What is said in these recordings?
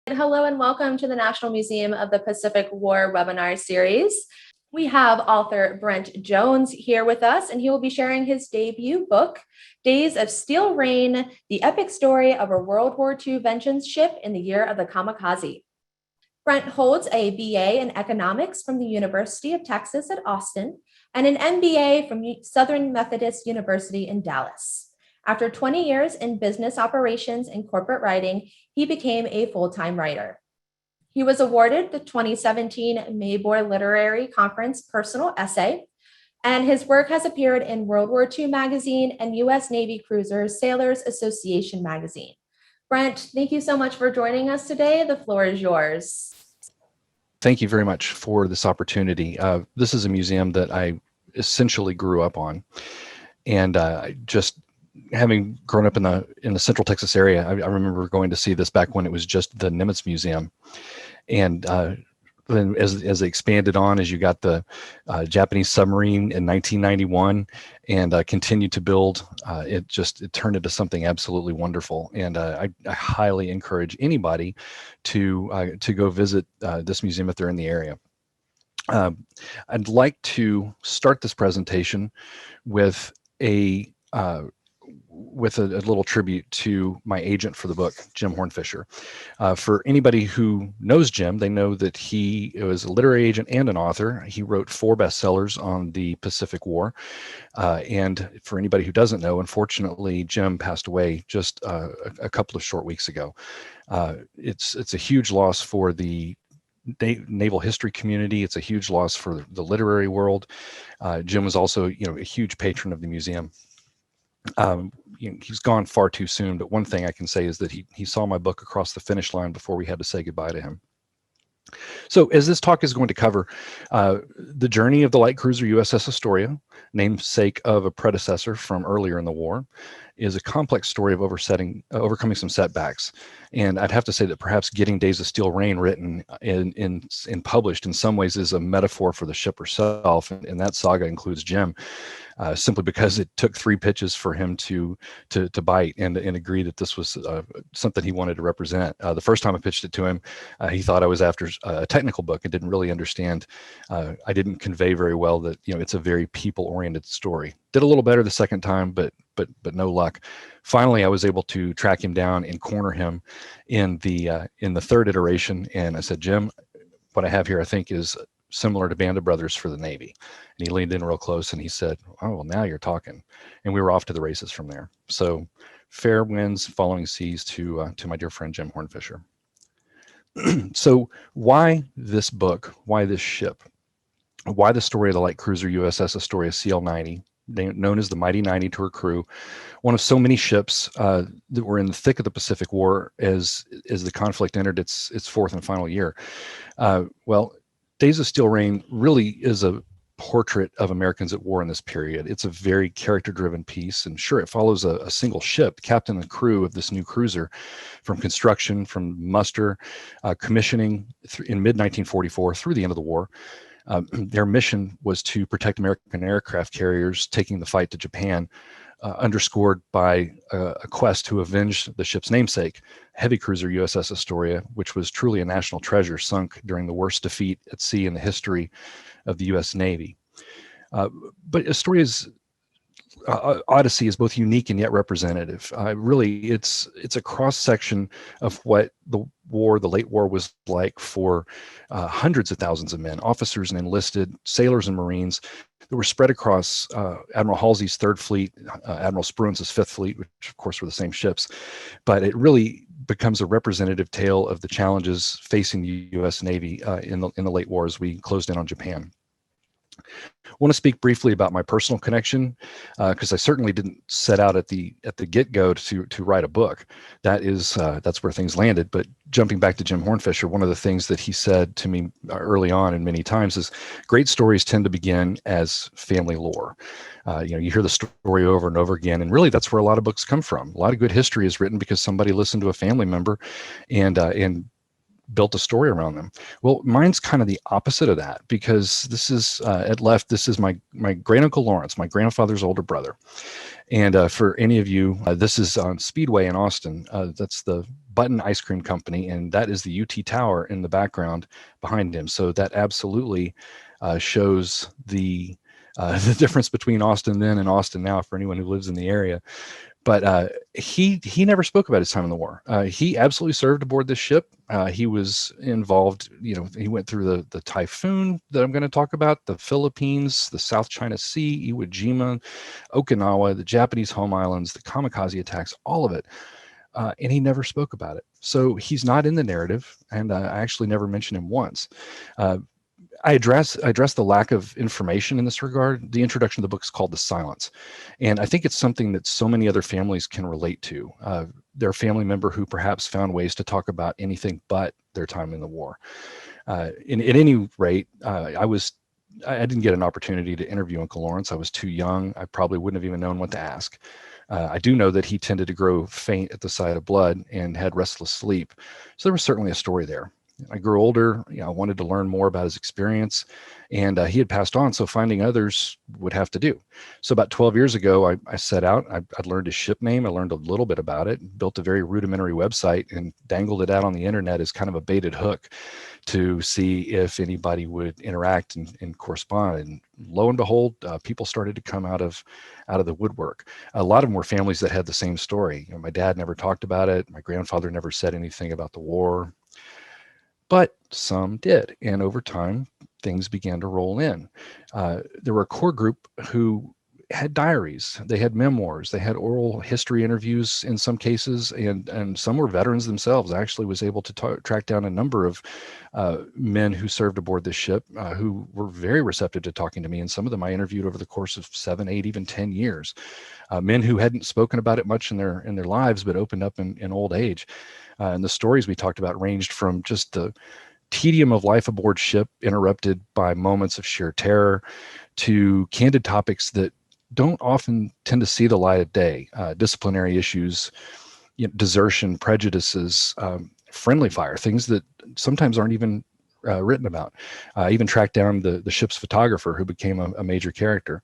Hello and welcome to the National Museum of the Pacific War webinar series. We have author Brent Jones here with us, and he will be sharing his debut book, Days of Steel Rain, the epic story of a World War II vengeance ship in the year of the kamikaze. Brent holds a BA in economics from the University of Texas at Austin and an MBA from Southern Methodist University in Dallas. After 20 years in business operations and corporate writing, he became a full-time writer. He was awarded the 2017 Mayboy Literary Conference Personal Essay, and his work has appeared in World War II magazine and U.S. Navy Cruisers Sailors Association magazine. Brent, thank you so much for joining us today. The floor is yours. Thank you very much for this opportunity. This is a museum that I essentially grew up on, and just having grown up in the Central Texas area, I remember going to see this back when it was just the Nimitz Museum, and then as they expanded on, as you got the Japanese submarine in 1991, and continued to build, it turned into something absolutely wonderful. And I highly encourage anybody to go visit this museum if they're in the area. I'd like to start this presentation with a little tribute to my agent for the book, Jim Hornfisher. For anybody who knows Jim, they know that he was a literary agent and an author. He wrote 4 bestsellers on the Pacific War. And for anybody who doesn't know, unfortunately, Jim passed away just a couple of short weeks ago. It's a huge loss for the naval history community. It's a huge loss for the literary world. Jim was also, a huge patron of the museum. He's gone far too soon, but one thing I can say is that he saw my book across the finish line before we had to say goodbye to him. So as this talk is going to cover the journey of the light cruiser USS Astoria, namesake of a predecessor from earlier in the war, is a complex story of overcoming some setbacks. And I'd have to say that perhaps getting Days of Steel Rain written and published in some ways is a metaphor for the ship herself, and that saga includes Jim. Simply because it took 3 pitches for him to bite and agree that this was something he wanted to represent. The first time I pitched it to him, he thought I was after a technical book and didn't really understand. I didn't convey very well that it's a very people-oriented story. Did a little better the second time, but no luck. Finally, I was able to track him down and corner him in the 3rd iteration, and I said, Jim, what I have here, I think, is similar to Band of Brothers for the Navy. And he leaned in real close and he said, oh, well, now you're talking. And we were off to the races from there. So fair winds following seas to my dear friend, Jim Hornfisher. So why this book? Why this ship? Why the story of the light cruiser USS Astoria CL-90, known as the Mighty 90 to her crew, one of so many ships that were in the thick of the Pacific War as the conflict entered its 4th and final year. Well, Days of Steel Rain really is a portrait of Americans at war in this period. It's a very character-driven piece, and sure, it follows a single ship, captain and crew of this new cruiser, from construction, from muster, commissioning in mid-1944 through the end of the war. Their mission was to protect American aircraft carriers taking the fight to Japan, underscored by a quest to avenge the ship's namesake, heavy cruiser USS Astoria, which was truly a national treasure, sunk during the worst defeat at sea in the history of the U.S. Navy. But Astoria's odyssey is both unique and yet representative. Really, it's a cross-section of what the late war was like for hundreds of thousands of men, officers and enlisted, sailors and Marines, that were spread across Admiral Halsey's 3rd Fleet, Admiral Spruance' 5th Fleet, which of course were the same ships. But it really becomes a representative tale of the challenges facing the U.S. Navy in the late war as we closed in on Japan. I want to speak briefly about my personal connection, because I certainly didn't set out at the get-go to write a book. That's where things landed. But jumping back to Jim Hornfisher, one of the things that he said to me early on and many times is, great stories tend to begin as family lore. You hear the story over and over again, and really that's where a lot of books come from. A lot of good history is written because somebody listened to a family member and built a story around them. Well, mine's kind of the opposite of that, because this is this is my great uncle Lawrence, my grandfather's older brother. And for any of you, this is on Speedway in Austin. That's the Button Ice Cream Company, and that is the UT Tower in the background behind him. So that absolutely shows the difference between Austin then and Austin now for anyone who lives in the area. But he never spoke about his time in the war. He absolutely served aboard this ship. He was involved, he went through the Typhoon that I'm going to talk about, the Philippines, the South China Sea, Iwo Jima, Okinawa, the Japanese home islands, the kamikaze attacks, all of it. And he never spoke about it. So he's not in the narrative, and I actually never mentioned him once. I address the lack of information in this regard. The introduction of the book is called The Silence. And I think it's something that so many other families can relate to. Their family member who perhaps found ways to talk about anything but their time in the war. At any rate, I didn't get an opportunity to interview Uncle Lawrence. I was too young. I probably wouldn't have even known what to ask. I do know that he tended to grow faint at the sight of blood and had restless sleep. So there was certainly a story there. I grew older, I wanted to learn more about his experience, and he had passed on, so finding others would have to do. So about 12 years ago, I set out. I learned his ship name. I learned a little bit about it, built a very rudimentary website, and dangled it out on the internet as kind of a baited hook to see if anybody would interact and correspond. And lo and behold, people started to come out of the woodwork. A lot of them were families that had the same story. My dad never talked about it. My grandfather never said anything about the war. But some did, and over time, things began to roll in. There were a core group who had diaries, they had memoirs, they had oral history interviews in some cases, and some were veterans themselves. I actually was able to track down a number of men who served aboard this ship who were very receptive to talking to me, and some of them I interviewed over the course of 7, 8, even 10 years. Men who hadn't spoken about it much in their lives, but opened up in old age. And the stories we talked about ranged from just the tedium of life aboard ship, interrupted by moments of sheer terror, to candid topics that don't often tend to see the light of day. Disciplinary issues, desertion, prejudices, friendly fire, things that sometimes aren't even written about. I even tracked down the ship's photographer, who became a major character.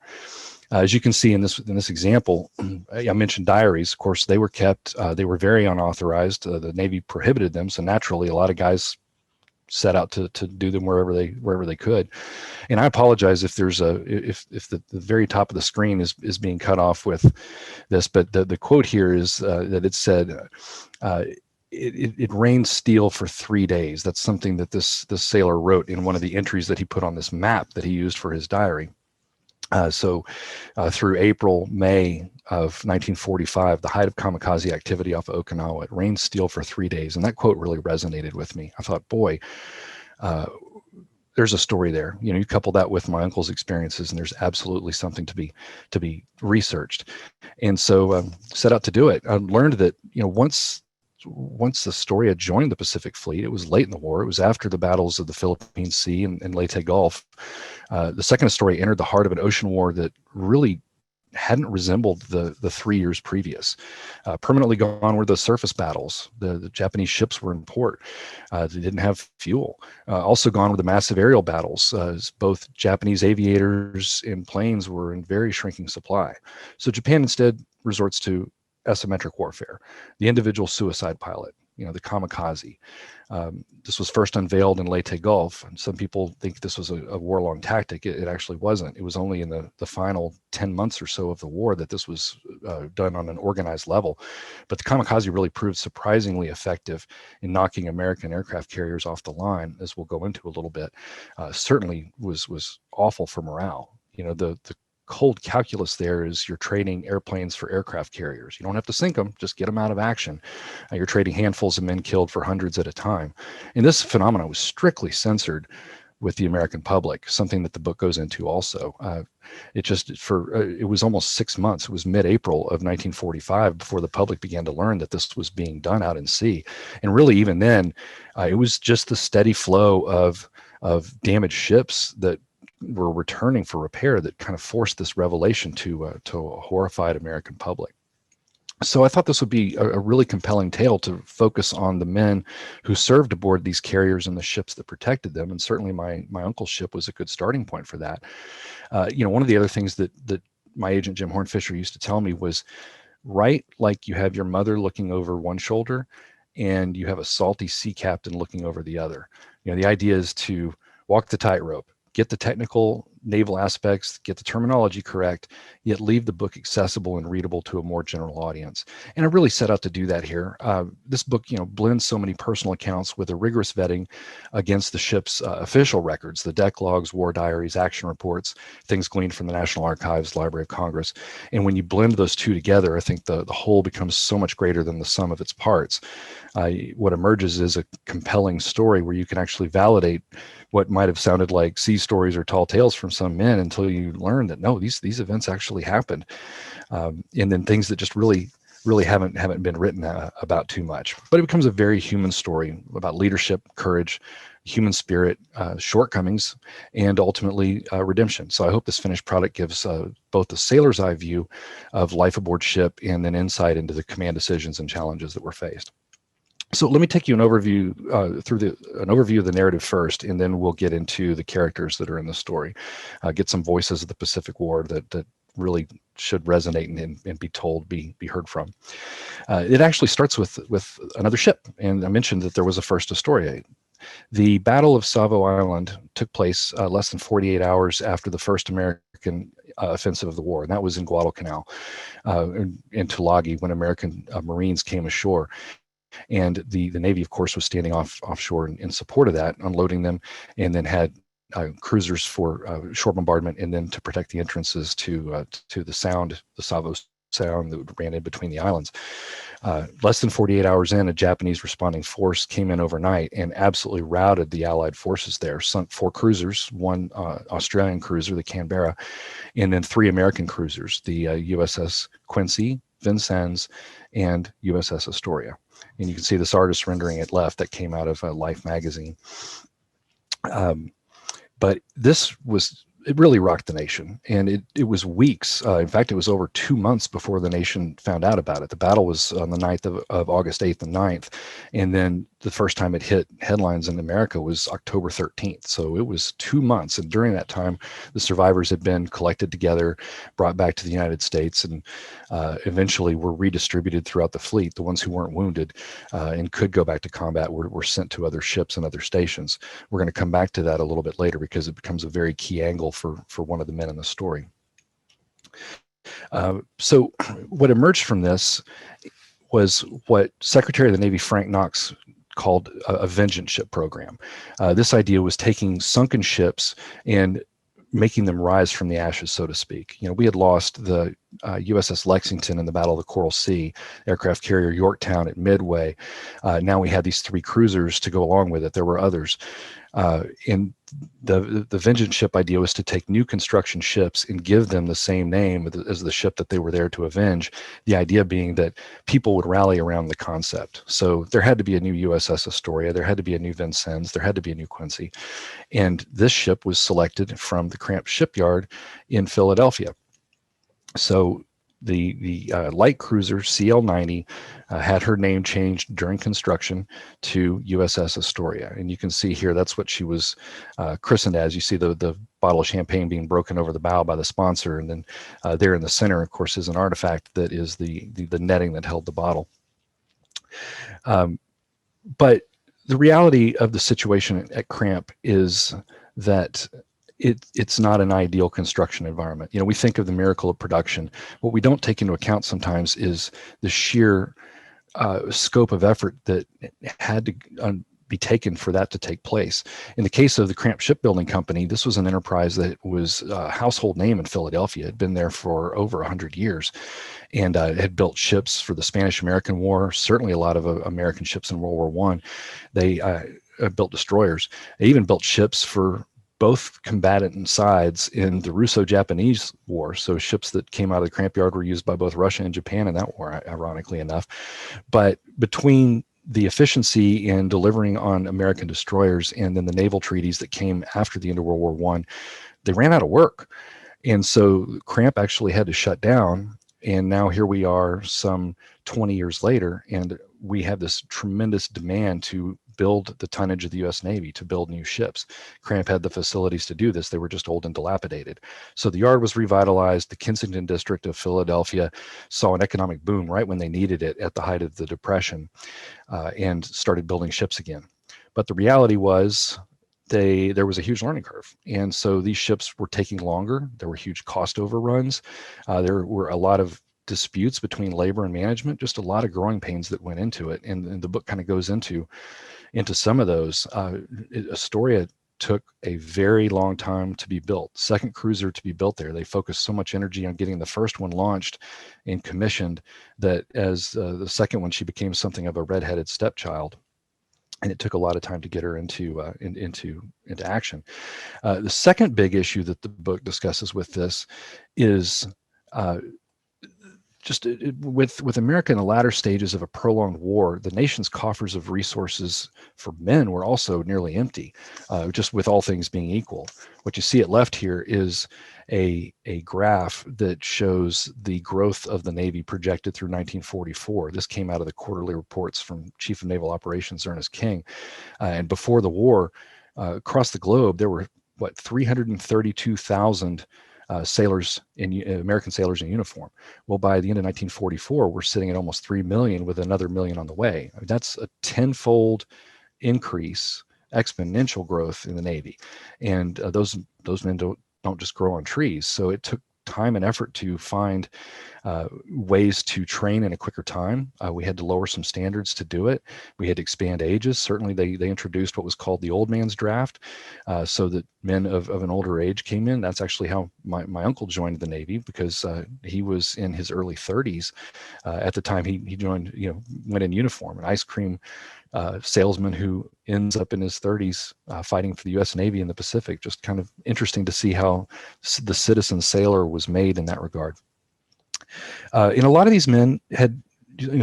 As you can see in this example, I mentioned diaries. Of course, they were kept. They were very unauthorized. The Navy prohibited them, so naturally, a lot of guys set out to do them wherever they could. And I apologize if there's if the very top of the screen is being cut off with this, but the quote here is that it said, it rained steel for 3 days. That's something that this sailor wrote in one of the entries that he put on this map that he used for his diary. So through April, May of 1945, the height of kamikaze activity off of Okinawa, it rained steel for 3 days. And that quote really resonated with me. I thought, boy, there's a story there. You couple that with my uncle's experiences, and there's absolutely something to be researched. And so set out to do it. I learned that, once the Astoria joined the Pacific Fleet, it was late in the war. It was after the battles of the Philippine Sea and Leyte Gulf. The second Astoria entered the heart of an ocean war that really hadn't resembled the 3 years previous. Permanently gone were the surface battles. The Japanese ships were in port. They didn't have fuel. Also gone were the massive aerial battles. Both Japanese aviators and planes were in very shrinking supply. So Japan instead resorts to asymmetric warfare, the individual suicide pilot, the kamikaze. This was first unveiled in Leyte Gulf, and some people think this was a war-long tactic. It actually wasn't. It was only in the final 10 months or so of the war that this was done on an organized level. But the kamikaze really proved surprisingly effective in knocking American aircraft carriers off the line, as we'll go into a little bit. Certainly was awful for morale. The cold calculus there is you're trading airplanes for aircraft carriers. You don't have to sink them, just get them out of action. You're trading handfuls of men killed for hundreds at a time. And this phenomenon was strictly censored with the American public, something that the book goes into also. It was almost 6 months. It was mid-April of 1945 before the public began to learn that this was being done out in sea. And really, even then, it was just the steady flow of damaged ships that were returning for repair that kind of forced this revelation to a horrified American public. So I thought this would be a really compelling tale to focus on the men who served aboard these carriers and the ships that protected them. And certainly my uncle's ship was a good starting point for that. One of the other things that my agent Jim Hornfisher used to tell me was, write like you have your mother looking over one shoulder and you have a salty sea captain looking over the other. The idea is to walk the tightrope, get the technical naval aspects, get the terminology correct, yet leave the book accessible and readable to a more general audience. And I really set out to do that here. This book, blends so many personal accounts with a rigorous vetting against the ship's official records, the deck logs, war diaries, action reports, things gleaned from the National Archives, Library of Congress. And when you blend those two together, I think the whole becomes so much greater than the sum of its parts. What emerges is a compelling story where you can actually validate what might have sounded like sea stories or tall tales from some men until you learn that no, these events actually happened, and then things that just really haven't been written about too much. But it becomes a very human story about leadership, courage, human spirit, shortcomings, and ultimately redemption. So I hope this finished product gives both the sailor's eye view of life aboard ship and then insight into the command decisions and challenges that were faced. So let me take you an overview of the narrative first, and then we'll get into the characters that are in the story. Get some voices of the Pacific War that really should resonate and be told, be heard from. It actually starts with another ship, and I mentioned that there was a first Astoria. The Battle of Savo Island took place less than 48 hours after the first American offensive of the war, and that was in Guadalcanal, in Tulagi, when American Marines came ashore. And the Navy, of course, was standing offshore in support of that, unloading them, and then had cruisers for shore bombardment, and then to protect the entrances to the Sound, the Savo Sound that ran in between the islands. Less than 48 hours in, a Japanese responding force came in overnight and absolutely routed the Allied forces there, sunk 4 cruisers, 1 Australian cruiser, the Canberra, and then 3 American cruisers, the USS Quincy, Vincennes, and USS Astoria. And you can see this artist rendering it left that came out of Life magazine. But it really rocked the nation, and it was weeks. In fact, it was over 2 months before the nation found out about it. The battle was on the 9th of August 8th and 9th, and then the first time it hit headlines in America was October 13th. So it was 2 months, and during that time, the survivors had been collected together, brought back to the United States, and eventually were redistributed throughout the fleet. The ones who weren't wounded and could go back to combat were sent to other ships and other stations. We're going to come back to that a little bit later because it becomes a very key angle for one of the men in the story. So what emerged from this was what Secretary of the Navy Frank Knox called a vengeance ship program. This idea was taking sunken ships and making them rise from the ashes, so to speak. We had lost the USS Lexington in the Battle of the Coral Sea, aircraft carrier Yorktown at Midway. Now we had these 3 cruisers to go along with it. There were others. And the vengeance ship idea was to take new construction ships and give them the same name as the ship that they were there to avenge. The idea being that people would rally around the concept. So there had to be a new USS Astoria, there had to be a new Vincennes, there had to be a new Quincy. And this ship was selected from the Cramp shipyard in Philadelphia. So the light cruiser CL-90 had her name changed during construction to USS Astoria. And you can see here, that's what she was christened as. You see the bottle of champagne being broken over the bow by the sponsor. And then there in the center, of course, is an artifact that is the netting that held the bottle. But the reality of the situation at Cramp is that it's not an ideal construction environment. We think of the miracle of production. What we don't take into account sometimes is the sheer scope of effort that had to be taken for that to take place. In the case of the Cramp Shipbuilding Company, this was an enterprise that was a household name in Philadelphia. It had been there for over 100 years and had built ships for the Spanish-American War, certainly a lot of American ships in World War I. They built destroyers. They even built ships for both combatant sides in the Russo-Japanese War. So ships that came out of the Cramp Yard were used by both Russia and Japan in that war, ironically enough. But between the efficiency in delivering on American destroyers and then the naval treaties that came after the end of World War I, they ran out of work. And so Cramp actually had to shut down. And now here we are some 20 years later, and we have this tremendous demand to build the tonnage of the U.S. Navy, to build new ships. Cramp had the facilities to do this. They were just old and dilapidated. So the yard was revitalized. The Kensington district of Philadelphia saw an economic boom right when they needed it at the height of the Depression, and started building ships again. But the reality was there was a huge learning curve. And so these ships were taking longer. There were huge cost overruns. There were a lot of disputes between labor and management, just a lot of growing pains that went into it. And the book kind of goes into some of those. Astoria took a very long time to be built. Second cruiser to be built there. They focused so much energy on getting the first one launched and commissioned that as the second one, she became something of a redheaded stepchild. And it took a lot of time to get her into action. The second big issue that the book discusses with this is with America in the latter stages of a prolonged war, the nation's coffers of resources for men were also nearly empty, just with all things being equal. What you see at left here is a graph that shows the growth of the Navy projected through 1944. This came out of the quarterly reports from Chief of Naval Operations Ernest King. And before the war, across the globe, there were, 332,000 American sailors in uniform. Well, by the end of 1944, we're sitting at almost 3 million, with another million on the way. I mean, that's a tenfold increase, exponential growth in the Navy. And those men don't just grow on trees. So it took time and effort to find ways to train in a quicker time. We had to lower some standards to do it. We had to expand ages. Certainly they introduced what was called the old man's draft, so that men of an older age came in. That's actually how my uncle joined the Navy, because he was in his early 30s at the time he joined, went in uniform. An ice cream salesman who ends up in his 30s fighting for the U.S. Navy in the Pacific. Just kind of interesting to see how the citizen sailor was made in that regard. And a lot of these men had,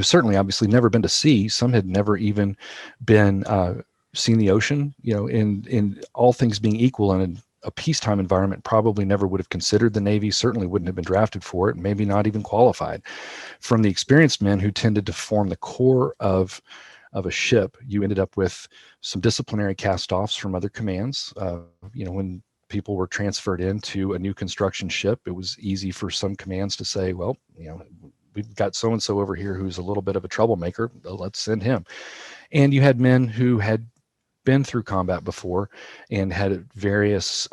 certainly obviously never been to sea. Some had never even been seen the ocean. In all things being equal, in a peacetime environment, probably never would have considered the Navy, certainly wouldn't have been drafted for it, maybe not even qualified. From the experienced men who tended to form the core of a ship, you ended up with some disciplinary cast-offs from other commands. When people were transferred into a new construction ship, it was easy for some commands to say, well, we've got so-and-so over here who's a little bit of a troublemaker, let's send him. And you had men who had been through combat before and had various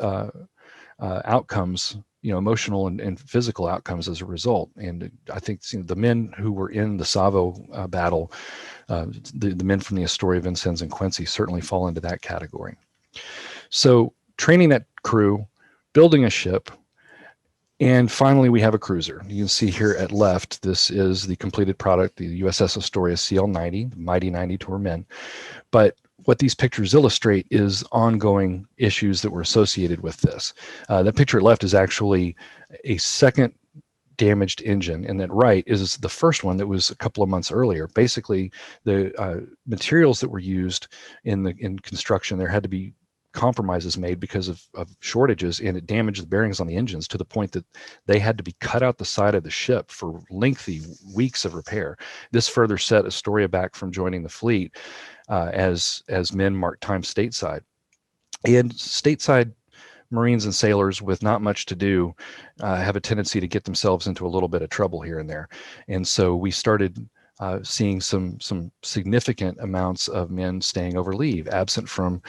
outcomes, emotional and physical outcomes as a result. And I think the men who were in the Savo battle, the men from the Astoria, Vincennes, and Quincy certainly fall into that category. So training that crew, building a ship, and finally we have a cruiser. You can see here at left, this is the completed product, the USS Astoria CL-90, the Mighty 90 to her men. But what these pictures illustrate is ongoing issues that were associated with this. That picture at left is actually a second damaged engine, and that right is the first one that was a couple of months earlier. Basically, the materials that were used in construction, there had to be compromises made because of shortages, and it damaged the bearings on the engines to the point that they had to be cut out the side of the ship for lengthy weeks of repair. This further set Astoria back from joining the fleet as men marked time stateside. And stateside Marines and sailors with not much to do have a tendency to get themselves into a little bit of trouble here and there. And so we started seeing some significant amounts of men staying over leave, absent from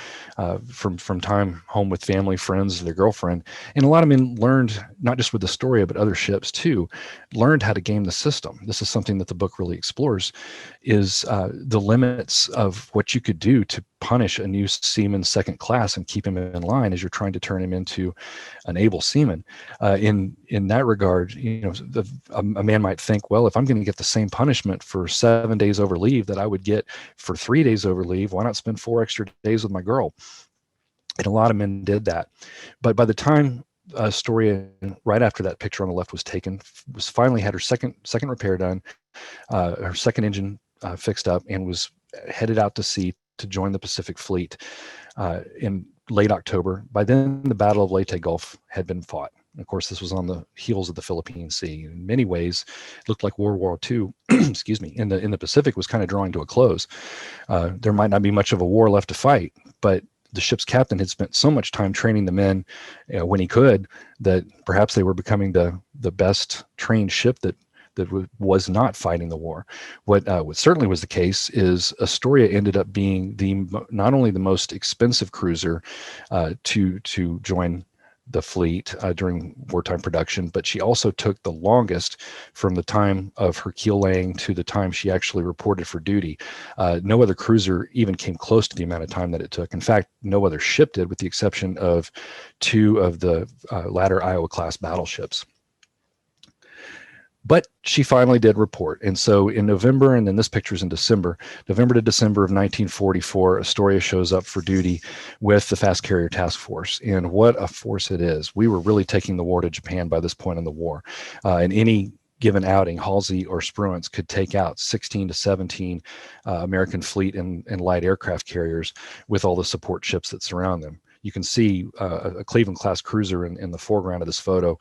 time home with family, friends, their girlfriend. And a lot of men learned, not just with Astoria, but other ships too, learned how to game the system. This is something that the book really explores, is the limits of what you could do to punish a new seaman second class and keep him in line as you're trying to turn him into an able seaman. In that regard, a man might think, well, if I'm going to get the same punishment for 7 days over leave that I would get for 3 days over leave, why not spend 4 extra days with my girl? And a lot of men did that. But by the time Astoria, right after that picture on the left was taken, was finally had her second repair done, her second engine fixed up, and was headed out to sea to join the Pacific Fleet in late October. By then, the Battle of Leyte Gulf had been fought. Of course, this was on the heels of the Philippine Sea. In many ways, it looked like World War II, excuse me, in the Pacific was kind of drawing to a close. There might not be much of a war left to fight, but the ship's captain had spent so much time training the men when he could, that perhaps they were becoming the best trained ship that was not fighting the war. What certainly was the case is Astoria ended up being not only the most expensive cruiser to join the fleet during wartime production, but she also took the longest from the time of her keel laying to the time she actually reported for duty. No other cruiser even came close to the amount of time that it took. In fact, no other ship did, with the exception of 2 of the latter Iowa-class battleships. But she finally did report. And so in November, and then this picture's in December, November to December of 1944, Astoria shows up for duty with the Fast Carrier Task Force. And what a force it is. We were really taking the war to Japan by this point in the war. In any given outing, Halsey or Spruance could take out 16 to 17 American fleet and light aircraft carriers with all the support ships that surround them. You can see a Cleveland-class cruiser in the foreground of this photo.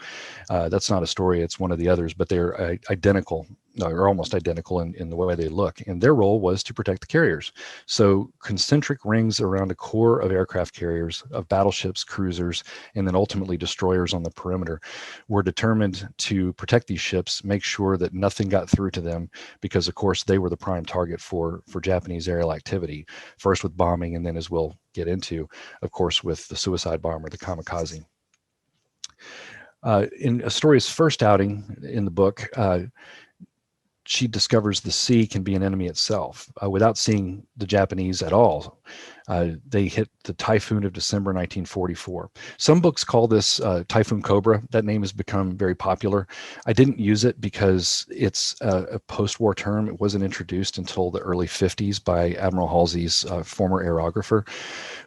That's not Astoria, it's one of the others, but they're identical, or almost identical in the way they look. And their role was to protect the carriers. So concentric rings around a core of aircraft carriers, of battleships, cruisers, and then ultimately destroyers on the perimeter were determined to protect these ships, make sure that nothing got through to them, because of course they were the prime target for Japanese aerial activity, first with bombing, and then, as we'll get into, of course, with the suicide bomber, the kamikaze. In Astoria's first outing in the book, she discovers the sea can be an enemy itself without seeing the Japanese at all. They hit the Typhoon of December 1944. Some books call this Typhoon Cobra. That name has become very popular. I didn't use it because it's a post-war term. It wasn't introduced until the early 50s by Admiral Halsey's former aerographer.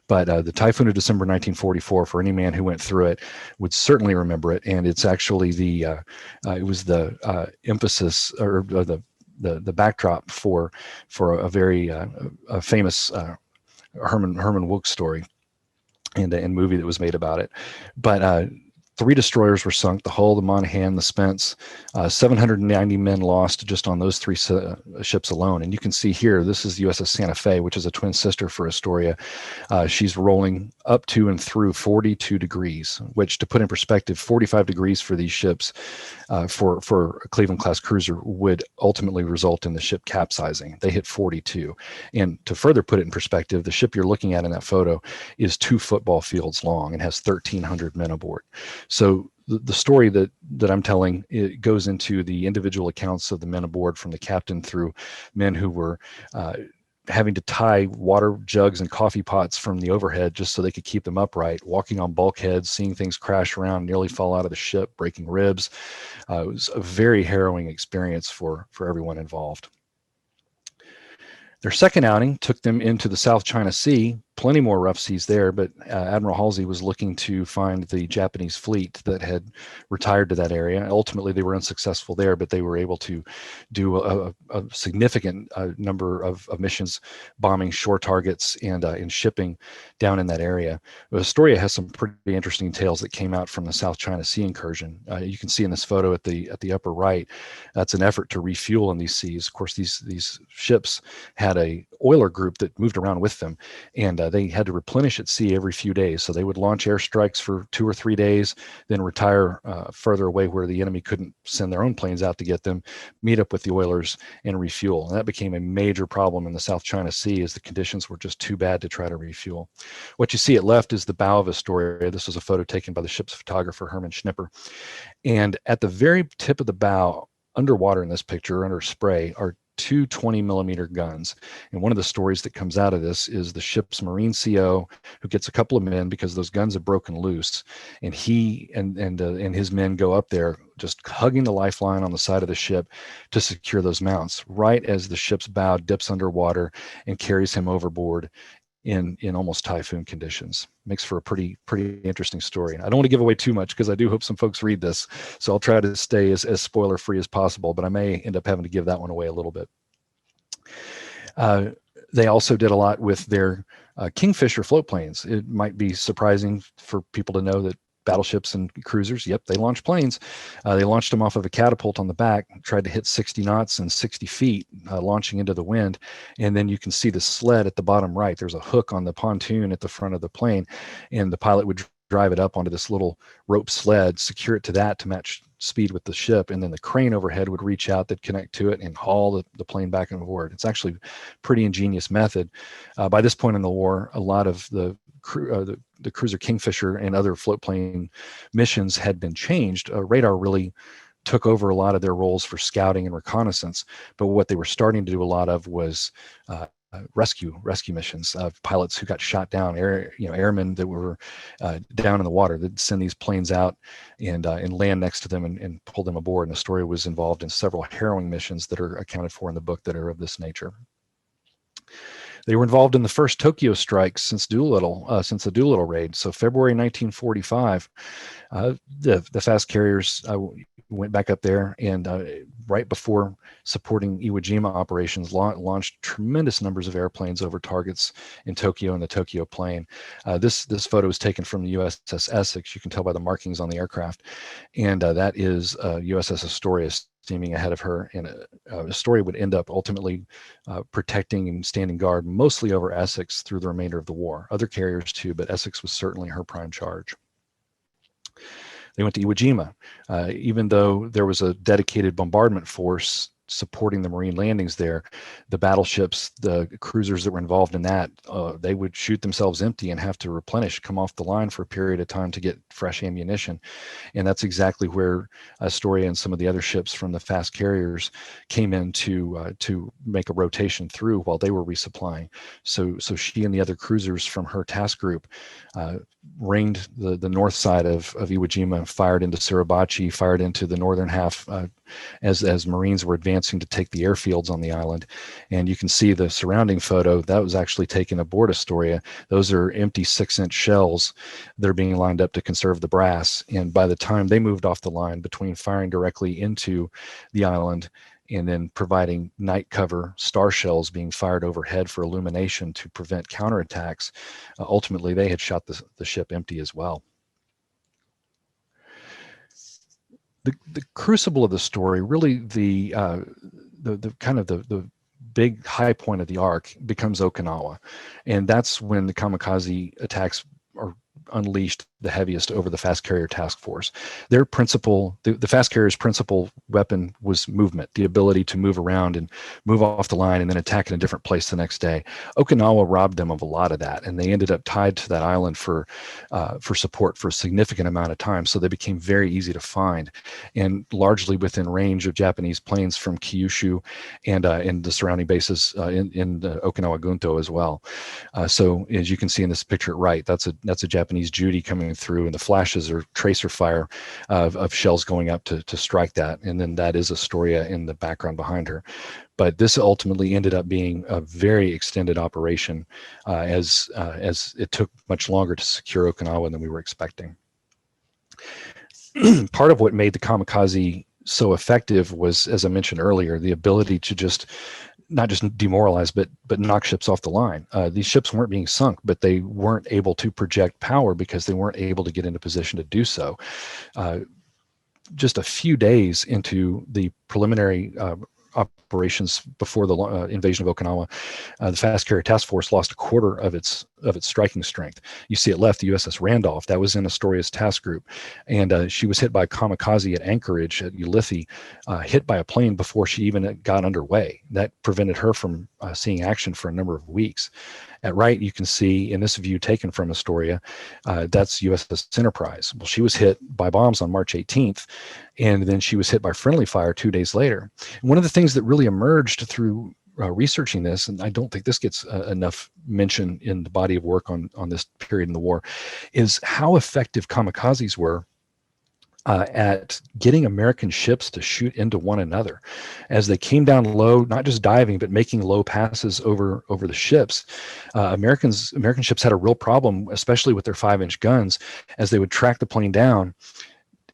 But the Typhoon of December 1944, for any man who went through it, would certainly remember it. And it's actually it was the emphasis, or the backdrop for a very famous Herman Wouk's story and movie that was made about it. But 3 destroyers were sunk, the Hull, the Monaghan, the Spence, 790 men lost just on those 3 ships alone. And you can see here, this is the USS Santa Fe, which is a twin sister for Astoria. She's rolling up to and through 42 degrees, which, to put in perspective, 45 degrees for these ships for a Cleveland-class cruiser would ultimately result in the ship capsizing. They hit 42. And to further put it in perspective, the ship you're looking at in that photo is 2 football fields long and has 1,300 men aboard. So the story that I'm telling, it goes into the individual accounts of the men aboard, from the captain through men who were having to tie water jugs and coffee pots from the overhead just so they could keep them upright, walking on bulkheads, seeing things crash around, nearly fall out of the ship, breaking ribs. It was a very harrowing experience for everyone involved. Their second outing took them into the South China Sea. Plenty more rough seas there, but Admiral Halsey was looking to find the Japanese fleet that had retired to that area. Ultimately, they were unsuccessful there, but they were able to do a significant number of missions, bombing shore targets and shipping down in that area. But Astoria has some pretty interesting tales that came out from the South China Sea incursion. You can see in this photo at the upper right, that's an effort to refuel in these seas. Of course, these ships had a oiler group that moved around with them, and they had to replenish at sea every few days. So they would launch airstrikes for 2 or 3 days, then retire further away where the enemy couldn't send their own planes out to get them, meet up with the oilers, and refuel. And that became a major problem in the South China Sea, as the conditions were just too bad to try to refuel. What you see at left is the bow of Astoria. This was a photo taken by the ship's photographer, Hermann Schnipper. And at the very tip of the bow, underwater in this picture, under spray, are 2 20-millimeter guns. And one of the stories that comes out of this is the ship's Marine CO, who gets a couple of men because those guns have broken loose, and he and his men go up there, just hugging the lifeline on the side of the ship to secure those mounts, right as the ship's bow dips underwater and carries him overboard in almost typhoon conditions. Makes for a pretty interesting story. I don't want to give away too much, because I do hope some folks read this, so I'll try to stay as spoiler free as possible, but I may end up having to give that one away a little bit. They also did a lot with their Kingfisher float planes. It might be surprising for people to know that battleships and cruisers, yep, they launched planes. They launched them off of a catapult on the back, tried to hit 60 knots and 60 feet, launching into the wind. And then you can see the sled at the bottom right. There's a hook on the pontoon at the front of the plane, and the pilot would drive it up onto this little rope sled, secure it to that to match speed with the ship, and then the crane overhead would reach out, that connect to it, and haul the plane back and forward. It's actually a pretty ingenious method. By this point in the war, a lot of the cruiser Kingfisher and other float plane missions had been changed. Radar really took over a lot of their roles for scouting and reconnaissance, but what they were starting to do a lot of was rescue missions of pilots who got shot down, airmen that were down in the water. They'd send these planes out and land next to them and pull them aboard. And Astoria was involved in several harrowing missions that are accounted for in the book that are of this nature. They were involved in the first Tokyo strikes since the Doolittle raid. So February 1945, the fast carriers went back up there, and right before supporting Iwo Jima operations, launched tremendous numbers of airplanes over targets in Tokyo and the Tokyo plain. This photo is taken from the USS Essex. You can tell by the markings on the aircraft, and that is USS Astoria steaming ahead of her, and Astoria would end up ultimately protecting and standing guard mostly over Essex through the remainder of the war. Other carriers too, but Essex was certainly her prime charge. They went to Iwo Jima. Even though there was a dedicated bombardment force supporting the Marine landings there, the battleships, the cruisers that were involved in that, they would shoot themselves empty and have to replenish, come off the line for a period of time to get fresh ammunition. And that's exactly where Astoria and some of the other ships from the fast carriers came in to make a rotation through while they were resupplying. So she and the other cruisers from her task group ringed the north side of Iwo Jima, fired into Suribachi, fired into the northern half as Marines were advancing to take the airfields on the island. And you can see the surrounding photo. That was actually taken aboard Astoria. Those are empty 6-inch shells that are being lined up to conserve the brass. And by the time they moved off the line, between firing directly into the island and then providing night cover, star shells being fired overhead for illumination to prevent counterattacks, ultimately they had shot the ship empty as well. The crucible of the story, really the kind of the big high point of the arc, becomes Okinawa, and that's when the kamikaze attacks are unleashed the heaviest over the fast carrier task force. Their principal, the fast carrier's principal weapon was movement, the ability to move around and move off the line and then attack in a different place the next day. Okinawa robbed them of a lot of that, and they ended up tied to that island for support for a significant amount of time. So they became very easy to find, and largely within range of Japanese planes from Kyushu and the surrounding bases in Okinawa Gunto as well. So as you can see in this picture at right, that's a Japanese Judy coming through, and the flashes are tracer fire of shells going up to strike that, and then that is Astoria in the background behind her. But this ultimately ended up being a very extended operation, as it took much longer to secure Okinawa than we were expecting. Part of what made the kamikaze so effective was, as I mentioned earlier, the ability to not just demoralize, but knock ships off the line. These ships weren't being sunk, but they weren't able to project power because they weren't able to get into position to do so. Just a few days into the preliminary operations before the invasion of Okinawa, the fast carrier task force lost a quarter of its striking strength. You see it left the USS Randolph, that was in Astoria's task group, and she was hit by kamikaze at Anchorage at Ulithi, hit by a plane before she even got underway. That prevented her from seeing action for a number of weeks. At right, you can see in this view taken from Astoria, that's USS Enterprise. Well, she was hit by bombs on March 18th, and then she was hit by friendly fire 2 days later. And one of the things that really emerged through researching this, and I don't think this gets enough mention in the body of work on this period in the war, is how effective kamikazes were at getting American ships to shoot into one another as they came down low, not just diving, but making low passes over the ships. American ships had a real problem, especially with their 5-inch guns, as they would track the plane down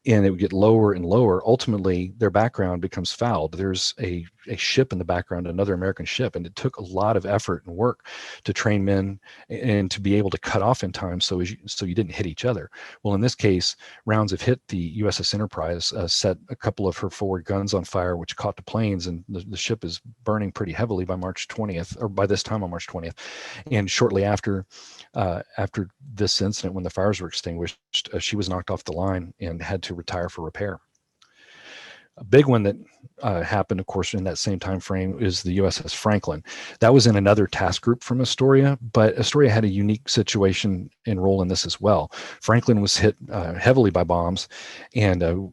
and it would get lower and lower. Ultimately, their background becomes fouled. There's a a ship in the background, another American ship, and it took a lot of effort and work to train men and to be able to cut off in time so you didn't hit each other. Well, in this case, rounds have hit the USS Enterprise, set a couple of her forward guns on fire, which caught the planes, and the ship is burning pretty heavily by March 20th, or by this time on March 20th. And shortly after this incident, when the fires were extinguished, she was knocked off the line and had to retire for repair. A big one that happened, of course, in that same time frame is the USS Franklin. That was in another task group from Astoria, but Astoria had a unique situation and role in this as well. Franklin was hit heavily by bombs, and a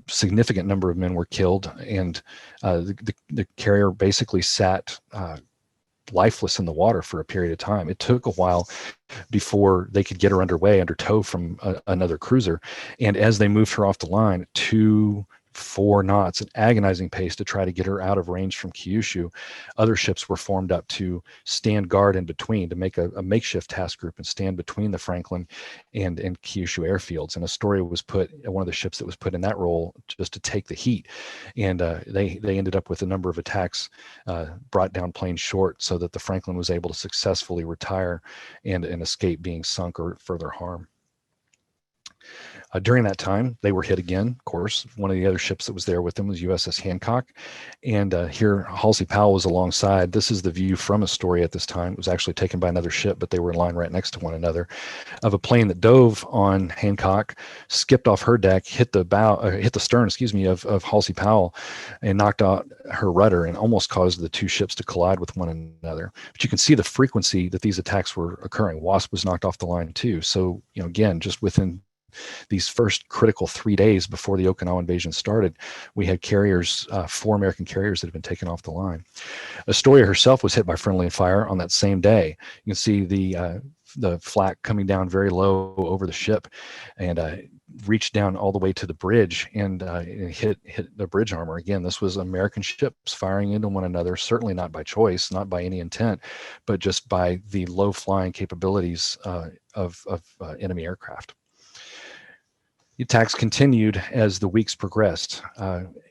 significant number of men were killed, and the carrier basically sat lifeless in the water for a period of time. It took a while before they could get her underway under tow from another cruiser, and as they moved her off the line, 4 knots, an agonizing pace to try to get her out of range from Kyushu. Other ships were formed up to stand guard in between, to make a makeshift task group and stand between the Franklin and Kyushu airfields. And Astoria was one of the ships that was put in that role just to take the heat. And they ended up with a number of attacks, brought down planes short, so that the Franklin was able to successfully retire and escape being sunk or further harm. During that time, they were hit again. Of course, one of the other ships that was there with them was USS Hancock. And here, Halsey Powell was alongside. This is the view from Astoria at this time. It was actually taken by another ship, but they were in line right next to one another, of a plane that dove on Hancock, skipped off her deck, hit the stern, of Halsey Powell, and knocked out her rudder and almost caused the 2 ships to collide with one another. But you can see the frequency that these attacks were occurring. Wasp was knocked off the line too. So, again, just within these first critical 3 days before the Okinawa invasion started, we had carriers, 4 American carriers that had been taken off the line. Astoria herself was hit by friendly fire on that same day. You can see the flak coming down very low over the ship, and reached down all the way to the bridge and hit the bridge armor. Again, this was American ships firing into one another, certainly not by choice, not by any intent, but just by the low flying capabilities of enemy aircraft. The attacks continued as the weeks progressed.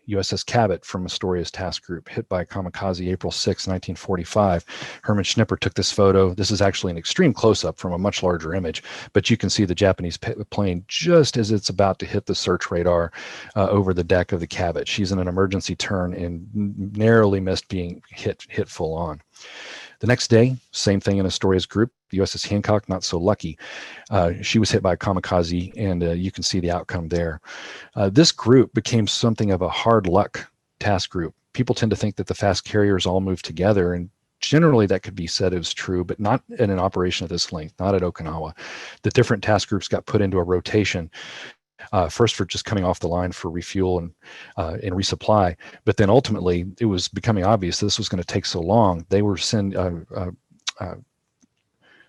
USS Cabot from Astoria's task group, hit by kamikaze April 6, 1945. Hermann Schnipper took this photo. This is actually an extreme close-up from a much larger image, but you can see the Japanese plane just as it's about to hit the search radar over the deck of the Cabot. She's in an emergency turn and narrowly missed being hit full on. The next day, same thing in Astoria's group. The USS Hancock, not so lucky. She was hit by a kamikaze, and you can see the outcome there. This group became something of a hard luck task group. People tend to think that the fast carriers all move together, and generally that could be said as true, but not in an operation of this length, not at Okinawa. The different task groups got put into a rotation. First for just coming off the line for refuel and resupply, but then ultimately it was becoming obvious this was going to take so long. They were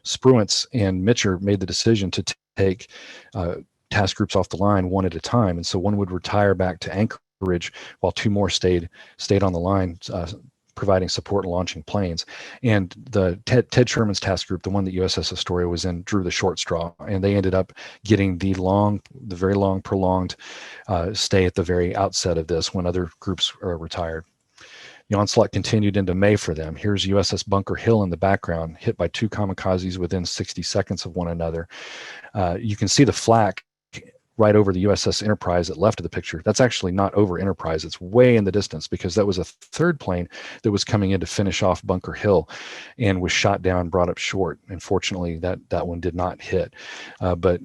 Spruance and Mitcher made the decision to take task groups off the line one at a time, and so one would retire back to Anchorage while 2 more stayed on the line, providing support and launching planes. And the Ted Sherman's task group, the one that USS Astoria was in, drew the short straw, and they ended up getting the very long prolonged stay at the very outset of this when other groups retired. The onslaught continued into May for them. Here's USS Bunker Hill in the background, hit by 2 kamikazes within 60 seconds of one another. You can see the flak right over the USS Enterprise that left of the picture. That's actually not over Enterprise. It's way in the distance, because that was a 3rd plane that was coming in to finish off Bunker Hill and was shot down, brought up short. And fortunately, that one did not hit. But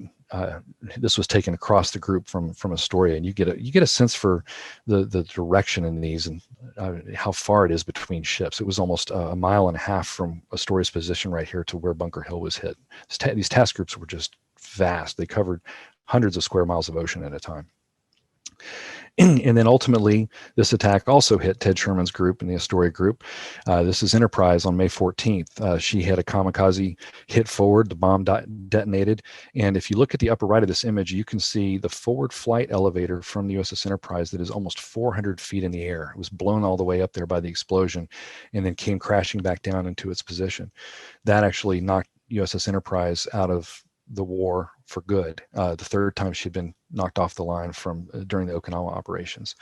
this was taken across the group from Astoria, and you get a sense for the direction in these and how far it is between ships. It was almost a mile and a half from Astoria's position right here to where Bunker Hill was hit. These task groups were just vast. They covered hundreds of square miles of ocean at a time. And then ultimately, this attack also hit Ted Sherman's group and the Astoria group. This is Enterprise on May 14th. She had a kamikaze hit forward. The bomb detonated. And if you look at the upper right of this image, you can see the forward flight elevator from the USS Enterprise that is almost 400 feet in the air. It was blown all the way up there by the explosion and then came crashing back down into its position. That actually knocked USS Enterprise out of the war for good. The 3rd time she'd been knocked off the line from during the Okinawa operations.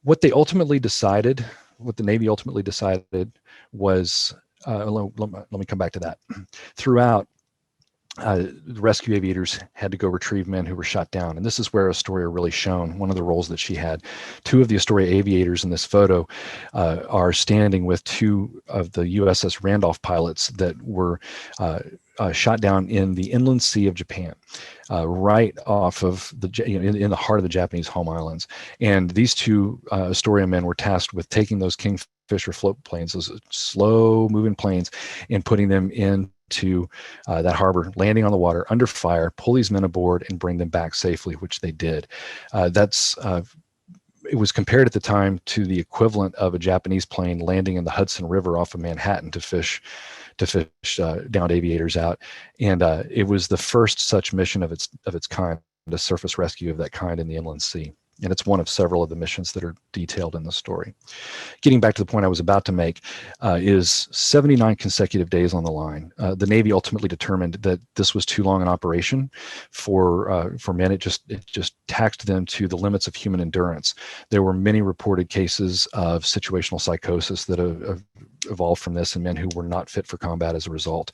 What they ultimately decided what the Navy ultimately decided was, let me come back to that. Throughout, the rescue aviators had to go retrieve men who were shot down. And this is where Astoria really shone, one of the roles that she had. Two of the Astoria aviators in this photo are standing with two of the USS Randolph pilots that were shot down in the inland sea of Japan, right off of in the heart of the Japanese home islands. And these two Astoria men were tasked with taking those Kingfisher float planes, those slow moving planes, and putting them into that harbor, landing on the water under fire, pull these men aboard and bring them back safely, which they did. It was compared at the time to the equivalent of a Japanese plane landing in the Hudson River off of Manhattan to fish downed aviators out. And it was the first such mission of its kind, a surface rescue of that kind in the inland sea. And it's one of several of the missions that are detailed in the story. Getting back to the point I was about to make, is 79 consecutive days on the line. The Navy ultimately determined that this was too long an operation for men. It just taxed them to the limits of human endurance. There were many reported cases of situational psychosis that evolved from this, and men who were not fit for combat as a result.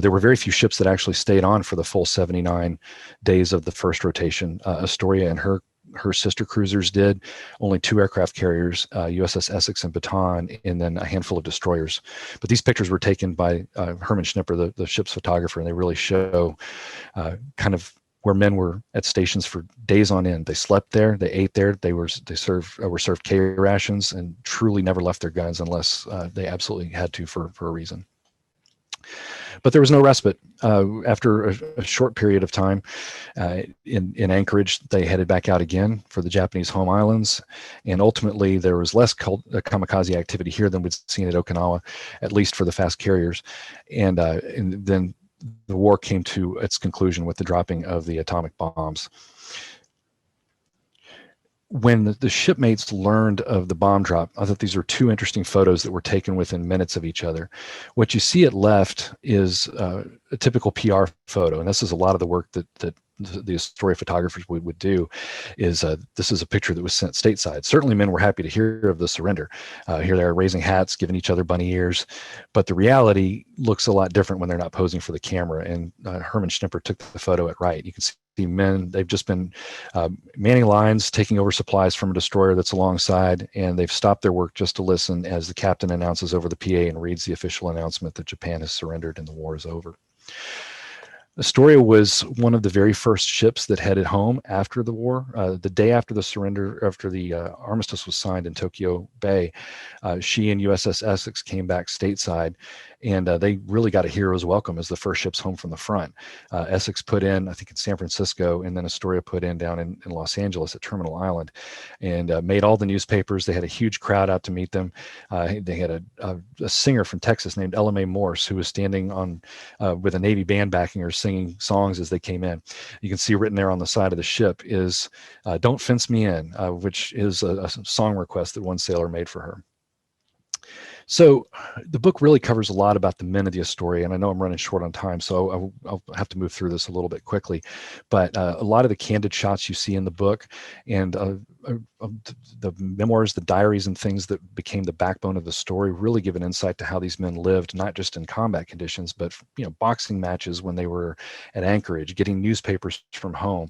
There were very few ships that actually stayed on for the full 79 days of the first rotation. Astoria and her sister cruisers did. Only 2 aircraft carriers, USS Essex and Baton, and then a handful of destroyers. But these pictures were taken by Hermann Schnipper, the ship's photographer, and they really show kind of where men were at stations for days on end. They slept there, they ate there, were served K rations, and truly never left their guns unless they absolutely had to for a reason. But there was no respite. After a short period of time in Anchorage, they headed back out again for the Japanese home islands. And ultimately, there was less kamikaze activity here than we'd seen at Okinawa, at least for the fast carriers. And then the war came to its conclusion with the dropping of the atomic bombs. When the shipmates learned of the bomb drop, I thought these are 2 interesting photos that were taken within minutes of each other. What you see at left is a typical PR photo, and this is a lot of the work that the Astoria photographers would do. This is a picture that was sent stateside. Certainly men were happy to hear of the surrender. Here they are raising hats, giving each other bunny ears, but the reality looks a lot different when they're not posing for the camera. And Hermann Schnipper took the photo at right. You can see men, they've just been manning lines, taking over supplies from a destroyer that's alongside, and they've stopped their work just to listen as the captain announces over the PA and reads the official announcement that Japan has surrendered and the war is over. Astoria was one of the very first ships that headed home after the war. The day after the surrender, after the armistice was signed in Tokyo Bay, she and USS Essex came back stateside, and they really got a hero's welcome as the first ships home from the front. Essex put in, I think, in San Francisco, and then Astoria put in down in Los Angeles at Terminal Island, and made all the newspapers. They had a huge crowd out to meet them. They had a singer from Texas named Ella Mae Morse, who was standing on with a Navy band backing her, singing songs as they came in. You can see written there on the side of the ship is "Don't Fence Me In," which is a song request that one sailor made for her. So the book really covers a lot about the men of the Astoria, and I know I'm running short on time, so I'll have to move through this a little bit quickly. But a lot of the candid shots you see in the book, and the memoirs, the diaries, and things that became the backbone of the story really give an insight to how these men lived, not just in combat conditions, but boxing matches when they were at Anchorage, getting newspapers from home,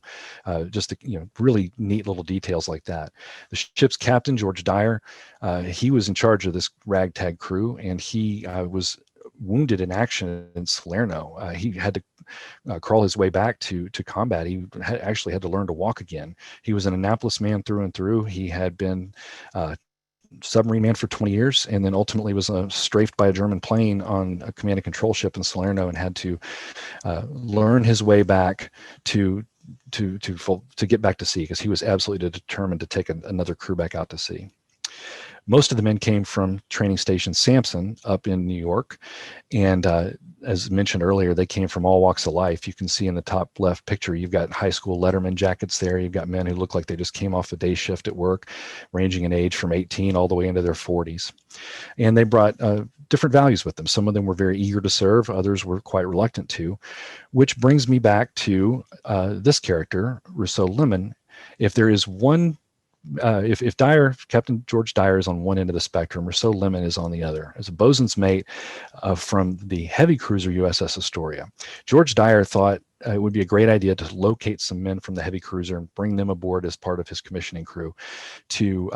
just really neat little details like that. The ship's captain, George Dyer, he was in charge of this ragtag crew, and he was wounded in action in Salerno. He had to crawl his way back to combat. He actually had to learn to walk again. He was an Annapolis man through and through. He had been submarine man for 20 years, and then ultimately was strafed by a German plane on a command and control ship in Salerno, and had to learn his way back to get back to sea, because he was absolutely determined to take another crew back out to sea. Most of the men came from training station Sampson up in New York, and as mentioned earlier, they came from all walks of life. You can see in the top left picture, you've got high school letterman jackets there. You've got men who look like they just came off a day shift at work, ranging in age from 18 all the way into their 40s. And they brought different values with them. Some of them were very eager to serve, others were quite reluctant to, which brings me back to this character, Rousseau Lemon. If there is one if Dyer, Captain George Dyer is on one end of the spectrum, Rousseau Lemon is on the other. As a bosun's mate from the heavy cruiser USS Astoria, George Dyer thought it would be a great idea to locate some men from the heavy cruiser and bring them aboard as part of his commissioning crew to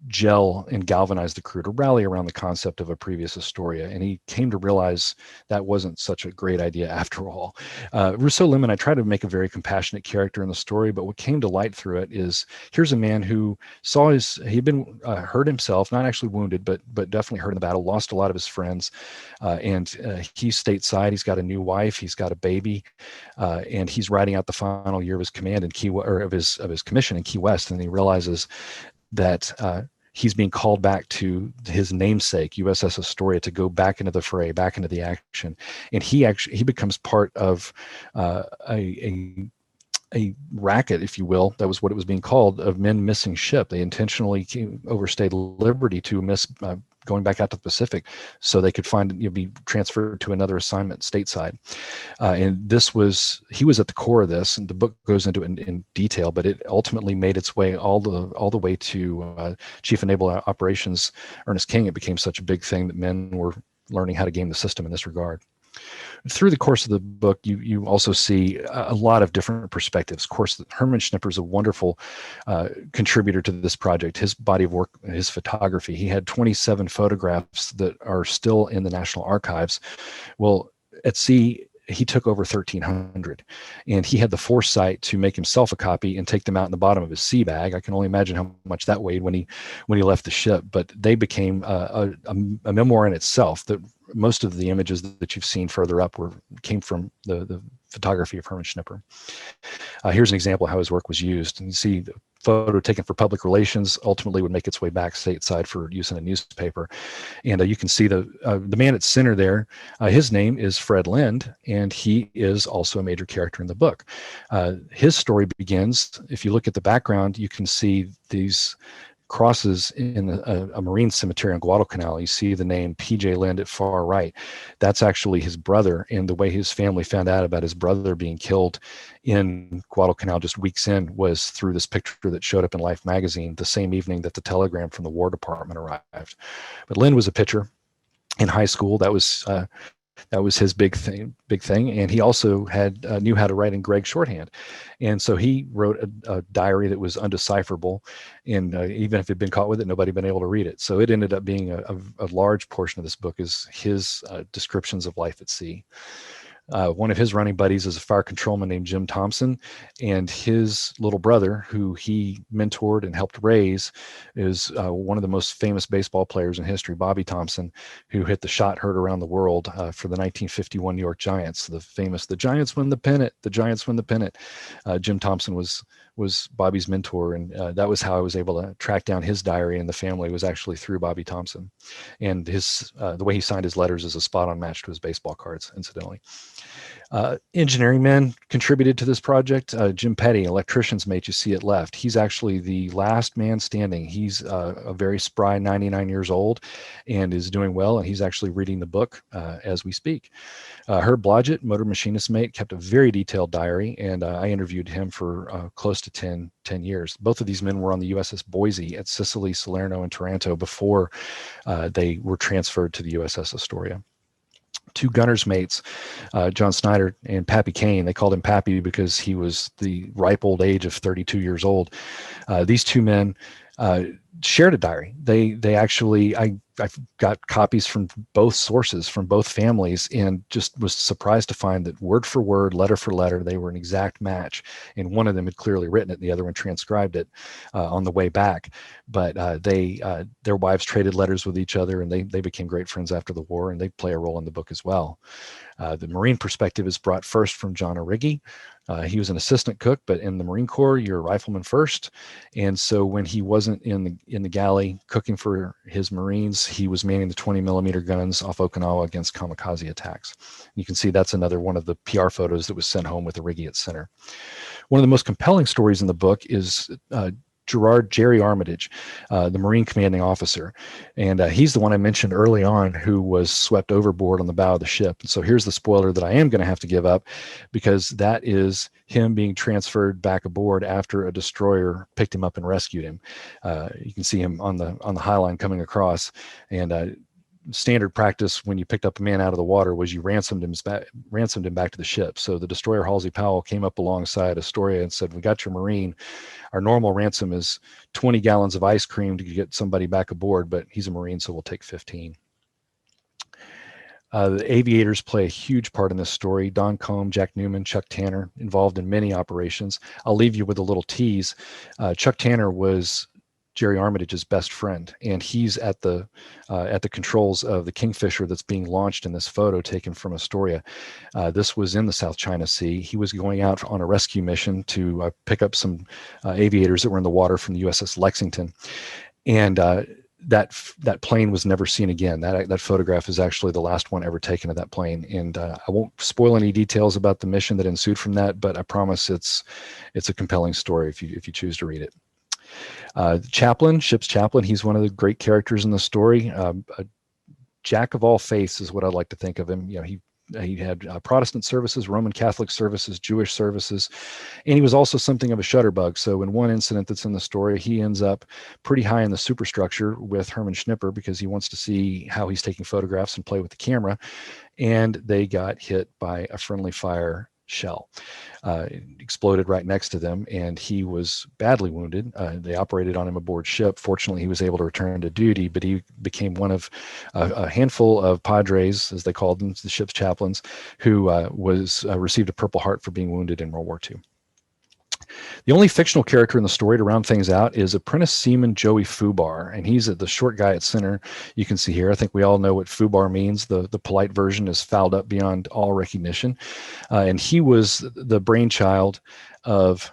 gel and galvanize the crew, to rally around the concept of a previous Astoria. And he came to realize that wasn't such a great idea after all. Rousseau Lemon, I try to make a very compassionate character in the story, but what came to light through it is, here's a man who he'd been hurt himself, not actually wounded, but definitely hurt in the battle, lost a lot of his friends. And he's stateside, he's got a new wife, he's got a baby, and he's riding out the final year of his command of his commission in Key West. And he realizes that he's being called back to his namesake, USS Astoria, to go back into the fray, back into the action. And he becomes part of a racket, if you will. That was what it was being called, of men missing ship. They intentionally overstayed liberty to miss going back out to the Pacific so they could be transferred to another assignment stateside. And he was at the core of this, and the book goes into it in detail, but it ultimately made its way all the way to Chief of Naval Operations Ernest King. It became such a big thing that men were learning how to game the system in this regard. Through the course of the book, you also see a lot of different perspectives. Of course, Hermann Schnipper is a wonderful contributor to this project. His body of work, his photography, he had 27 photographs that are still in the National Archives. Well, at sea, he took over 1,300, and he had the foresight to make himself a copy and take them out in the bottom of his sea bag. I can only imagine how much that weighed when he left the ship, but they became a memoir in itself. That most of the images that you've seen further up came from the photography of Hermann Schnipper. Here's an example of how his work was used. And you see the photo taken for public relations ultimately would make its way back stateside for use in a newspaper. And you can see the man at center there. His name is Fred Lind, and he is also a major character in the book. His story begins, if you look at the background, you can see these crosses in a marine cemetery on Guadalcanal. You see the name P.J. Lind at far right. That's actually his brother, and the way his family found out about his brother being killed in Guadalcanal just weeks in was through this picture that showed up in Life magazine the same evening that the telegram from the War Department arrived. But Lind was a pitcher in high school. That was his big thing, and he also knew how to write in Gregg shorthand, and so he wrote a diary that was undecipherable, and even if he'd been caught with it, nobody had been able to read it. So it ended up being a large portion of this book is his descriptions of life at sea. One of his running buddies is a fire controlman named Jim Thomson, and his little brother, who he mentored and helped raise, is one of the most famous baseball players in history, Bobby Thomson, who hit the shot heard around the world for the 1951 New York Giants, the famous "The Giants win the pennant, the Giants win the pennant." Jim Thomson was Bobby's mentor, and that was how I was able to track down his diary, and the family was actually through Bobby Thomson. And the way he signed his letters is a spot-on match to his baseball cards, incidentally. Engineering men contributed to this project. Jim Petty, electrician's mate, you see it left. He's actually the last man standing. He's a very spry 99 years old and is doing well, and he's actually reading the book as we speak. Herb Blodgett, motor machinist mate, kept a very detailed diary, and I interviewed him for close to 10 years. Both of these men were on the USS Boise at Sicily, Salerno, and Taranto before they were transferred to the USS Astoria. Two gunner's mates, John Snyder and Pappy Kane. They called him Pappy because he was the ripe old age of 32 years old. These two men shared a diary. They actually, I've got copies from both sources, from both families, and just was surprised to find that word for word, letter for letter, they were an exact match. And one of them had clearly written it, and the other one transcribed it on the way back. But their wives traded letters with each other, and they became great friends after the war, and they play a role in the book as well. The Marine perspective is brought first from John Origi. He was an assistant cook, but in the Marine Corps, you're a rifleman first. And so when he wasn't in the galley cooking for his Marines, he was manning the 20 millimeter guns off Okinawa against kamikaze attacks. You can see that's another one of the PR photos that was sent home with Origi at center. One of the most compelling stories in the book is Jerryrmitage, the Marine commanding officer. And he's the one I mentioned early on who was swept overboard on the bow of the ship. And so here's the spoiler that I am going to have to give up, because that is him being transferred back aboard after a destroyer picked him up and rescued him. You can see him on the high line coming across, and standard practice when you picked up a man out of the water was you ransomed him back to the ship. So the destroyer Halsey Powell came up alongside Astoria and said, "We got your Marine. Our normal ransom is 20 gallons of ice cream to get somebody back aboard, but he's a Marine, so we'll take 15." The aviators play a huge part in this story. Don Combe, Jack Newman, Chuck Tanner, involved in many operations. I'll leave you with a little tease. Chuck Tanner was Jerryrmitage's best friend, and he's at the controls of the Kingfisher that's being launched in this photo taken from Astoria. This was in the South China Sea. He was going out on a rescue mission to pick up some aviators that were in the water from the USS Lexington, and that plane was never seen again. That photograph is actually the last one ever taken of that plane. And I won't spoil any details about the mission that ensued from that, but I promise it's a compelling story if you choose to read it. Ship's chaplain, he's one of the great characters in the story. A jack of all faiths is what I like to think of him. He had Protestant services, Roman Catholic services, Jewish services, and he was also something of a shutterbug. So in one incident that's in the story, he ends up pretty high in the superstructure with Hermann Schnipper because he wants to see how he's taking photographs and play with the camera, and they got hit by a friendly fire shell. It exploded right next to them, and he was badly wounded. They operated on him aboard ship. Fortunately, he was able to return to duty, but he became one of a handful of padres, as they called them, the ship's chaplains, who received a Purple Heart for being wounded in World War II. The only fictional character in the story to round things out is apprentice seaman Joey Fubar, and he's the short guy at center. You can see here, I think we all know what Fubar means. The polite version is fouled up beyond all recognition. And he was the brainchild of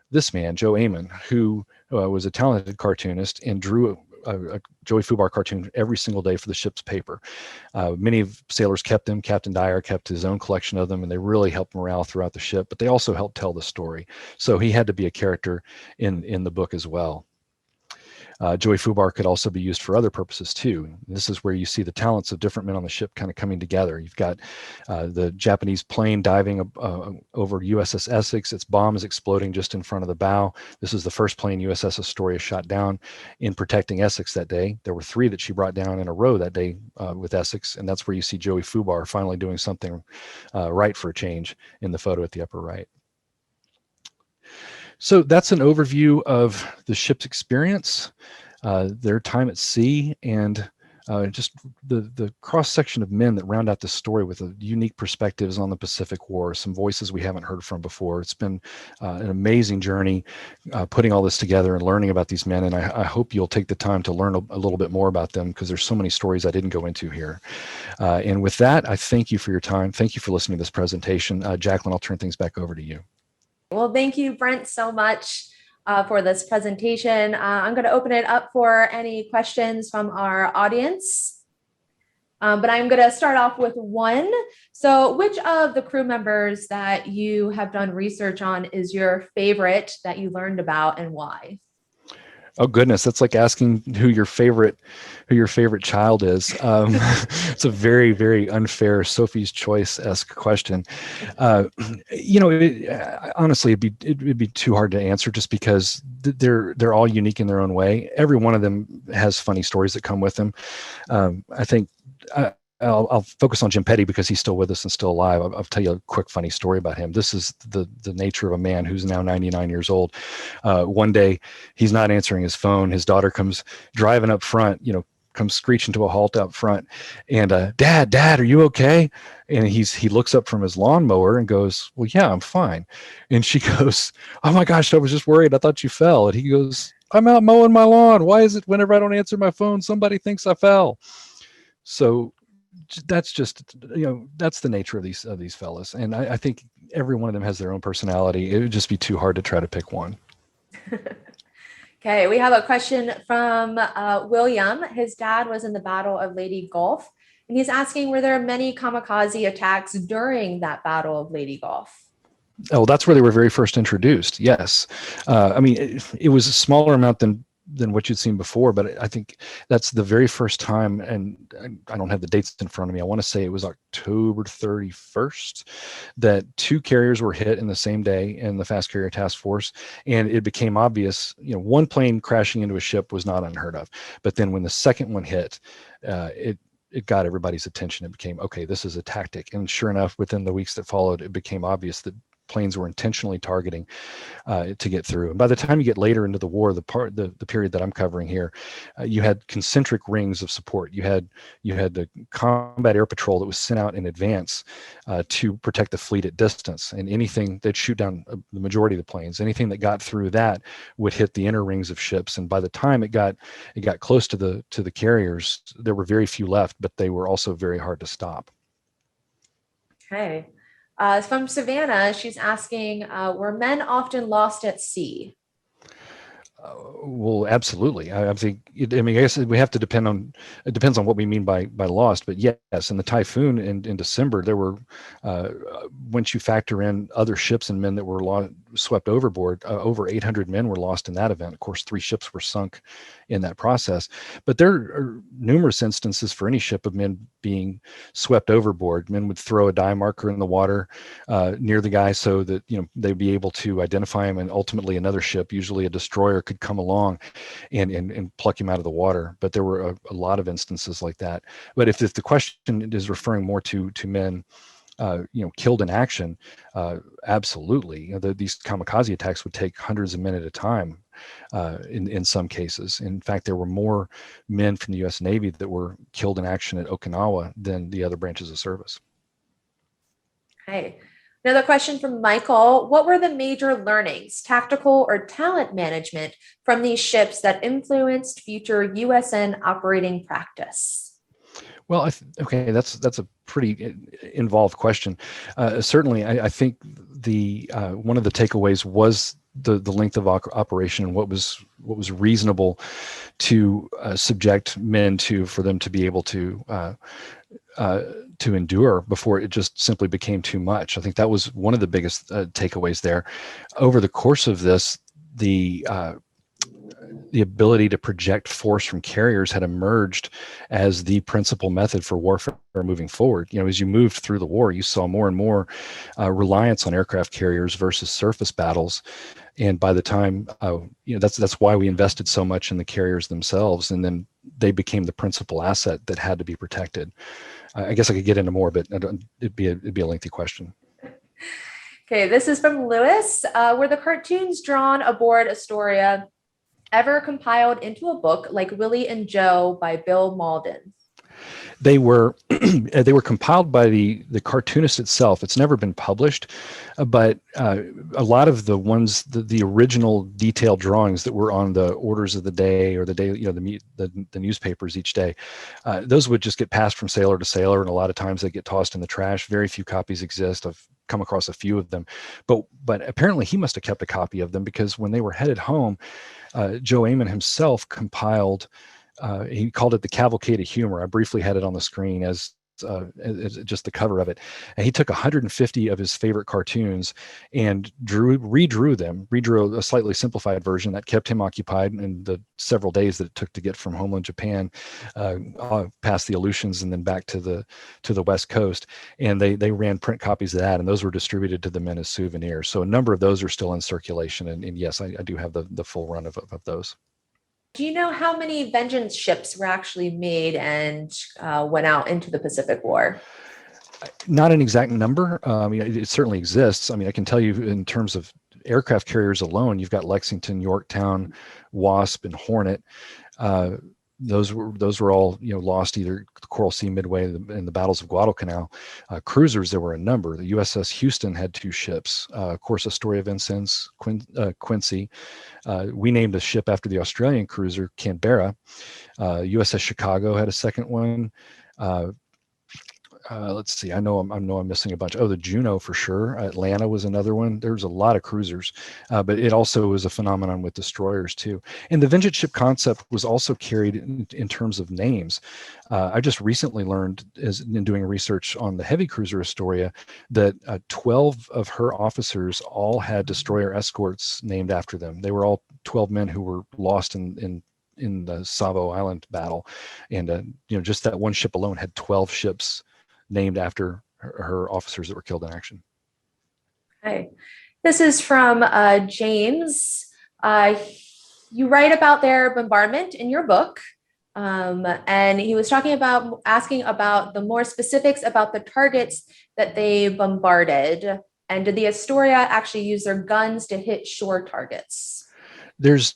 this man, Joe Amon, who was a talented cartoonist and drew a Joey Fubar cartoon every single day for the ship's paper. Many sailors kept them. Captain Dyer kept his own collection of them, and they really helped morale throughout the ship, but they also helped tell the story. So he had to be a character in the book as well. Joey Fubar could also be used for other purposes too. This is where you see the talents of different men on the ship kind of coming together. You've got the Japanese plane diving over USS Essex. Its bomb is exploding just in front of the bow. This is the first plane USS Astoria shot down in protecting Essex that day. There were 3 that she brought down in a row that day with Essex, and that's where you see Joey Fubar finally doing something right for a change in the photo at the upper right. So that's an overview of the ship's experience, their time at sea, and just the cross-section of men that round out the story with unique perspectives on the Pacific War, some voices we haven't heard from before. It's been an amazing journey putting all this together and learning about these men, and I hope you'll take the time to learn a little bit more about them, because there's so many stories I didn't go into here. And with that, I thank you for your time. Thank you for listening to this presentation. Jacqueline, I'll turn things back over to you. Well, thank you, Brent, so much for this presentation. I'm going to open it up for any questions from our audience, but I'm going to start off with one. So which of the crew members that you have done research on is your favorite that you learned about, and why? Oh goodness, that's like asking who your favorite child is. It's a very, very unfair Sophie's Choice-esque question. Honestly, it'd be too hard to answer, just because they're all unique in their own way. Every one of them has funny stories that come with them. I think. I'll focus on Jim Petty because he's still with us and still alive. I'll tell you a quick funny story about him. This is the nature of a man who's now 99 years old. One day he's not answering his phone. His daughter comes driving up front, comes screeching to a halt out front, and Dad, are you okay? And he looks up from his lawnmower and goes, "Well, yeah, I'm fine." And she goes, "Oh my gosh, I was just worried. I thought you fell." And he goes, "I'm out mowing my lawn. Why is it whenever I don't answer my phone, somebody thinks I fell?" So that's just, that's the nature of these fellas. And I think every one of them has their own personality. It would just be too hard to try to pick one. Okay, we have a question from William. His dad was in the Battle of Lady Gulf, and he's asking, were there many kamikaze attacks during that Battle of Lady Gulf? Oh, that's where they were very first introduced. Yes. I mean, it was a smaller amount than what you'd seen before, but I think that's the very first time, and I don't have the dates in front of me. I want to say it was October 31st that 2 carriers were hit in the same day in the Fast Carrier Task Force, and it became obvious, one plane crashing into a ship was not unheard of, but then when the second one hit, it got everybody's attention. It became, okay, this is a tactic. And sure enough, within the weeks that followed, it became obvious that planes were intentionally targeting to get through. And by the time you get later into the war, the period that I'm covering here, you had concentric rings of support. You had the combat air patrol that was sent out in advance to protect the fleet at distance, and anything that shoot down the majority of the planes, anything that got through that would hit the inner rings of ships. And by the time it got close to the carriers, there were very few left, but they were also very hard to stop. Okay. From Savannah, she's asking, were men often lost at sea? Well, absolutely. I think. I guess we have to depend on. It depends on what we mean by lost. But yes, in the Typhoon in December, there were. Once you factor in other ships and men that were swept overboard, over 800 men were lost in that event. Of course, 3 ships were sunk in that process. But there are numerous instances for any ship of men being swept overboard. Men would throw a dye marker in the water near the guy so that they'd be able to identify him, and ultimately another ship, usually a destroyer, could come along and pluck him out of the water. But there were a lot of instances like that. But if the question is referring more to men killed in action, absolutely. These kamikaze attacks would take hundreds of men at a time in some cases. In fact, there were more men from the U.S. Navy that were killed in action at Okinawa than the other branches of service. Okay. Another question from Michael. What were the major learnings, tactical or talent management, from these ships that influenced future USN operating practice? Well, okay, that's a pretty involved question. Certainly, I think the one of the takeaways was the length of operation and what was reasonable to subject men to, for them to be able to endure before it just simply became too much. I think that was one of the biggest takeaways there. Over the course of this, the ability to project force from carriers had emerged as the principal method for warfare moving forward. As you moved through the war, you saw more and more reliance on aircraft carriers versus surface battles. And by the time, that's why we invested so much in the carriers themselves. And then they became the principal asset that had to be protected. I guess I could get into more, but it'd be a lengthy question. Okay, this is from Lewis. Were the cartoons drawn aboard Astoria ever compiled into a book like Willie and Joe by Bill Malden? They were compiled by the cartoonist itself. It's never been published, but a lot of the ones, the original detailed drawings that were on the orders of the day or the day, the newspapers each day, those would just get passed from sailor to sailor, and a lot of times they get tossed in the trash. Very few copies exist. I've come across a few of them, but apparently he must have kept a copy of them, because when they were headed home, Joe Amon himself compiled. He called it the Cavalry of Humor. I briefly had it on the screen as just the cover of it. And he took 150 of his favorite cartoons and redrew a slightly simplified version that kept him occupied in the several days that it took to get from Homeland Japan past the Aleutians and then back to the West Coast. And they ran print copies of that, and those were distributed to the men as souvenirs. So a number of those are still in circulation. And yes, I do have the full run of those. Do you know how many Vengeance ships were actually made and went out into the Pacific War? Not an exact number. It certainly exists. I can tell you in terms of aircraft carriers alone, you've got Lexington, Yorktown, Wasp, and Hornet. Those were all lost either the Coral Sea Midway in the battles of Guadalcanal. Cruisers, there were a number. The USS Houston had 2 ships. Of course, Astoria, Vincennes, Quincy. We named a ship after the Australian cruiser Canberra. USS Chicago had a second one. Let's see. I know I'm missing a bunch. Oh, the Juno for sure. Atlanta was another one. There's a lot of cruisers, but it also was a phenomenon with destroyers too. And the vintage ship concept was also carried in terms of names. I just recently learned, in doing research on the heavy cruiser Astoria, that 12 of her officers all had destroyer escorts named after them. They were all 12 men who were lost in the Savo Island battle, and just that one ship alone had 12 ships named after her officers that were killed in action. Okay. This is from James. You write about their bombardment in your book, and he was asking about the more specifics about the targets that they bombarded, and did the Astoria actually use their guns to hit shore targets? There's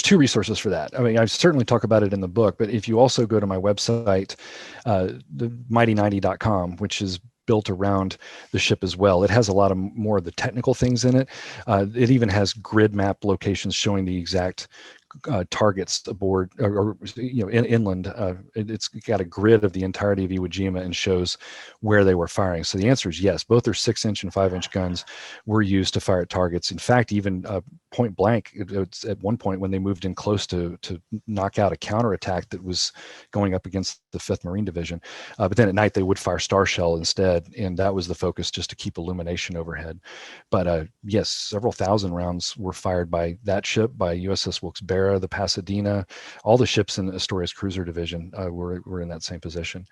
two resources for that. I mean, I certainly talk about it in the book, but if you also go to my website, the mighty90.com, which is built around the ship as well, it has a lot of more of the technical things in it. It even has grid map locations showing the exact targets aboard or inland. It's got a grid of the entirety of Iwo Jima and shows where they were firing. So the answer is yes. Both their 6-inch and 5-inch guns were used to fire at targets. In fact, even point blank, it's at one point when they moved in close to knock out a counterattack that was going up against the 5th Marine Division. But then at night they would fire star shell instead, and that was the focus, just to keep illumination overhead. But yes, several thousand rounds were fired by that ship, by USS Wilkes-Barre, the Pasadena. All the ships in Astoria's cruiser division were in that same position.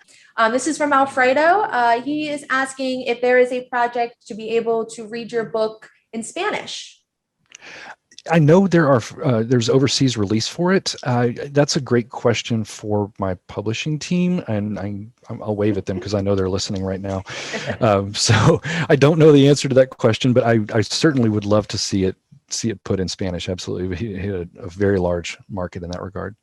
This is from Alfredo. He is asking if there is a project to be able to read your book in Spanish. I know there's overseas release for it. That's a great question for my publishing team, and I'll wave at them because I know they're listening right now. So I don't know the answer to that question, but I certainly would love to see it put in Spanish. Absolutely. He hit a very large market in that regard.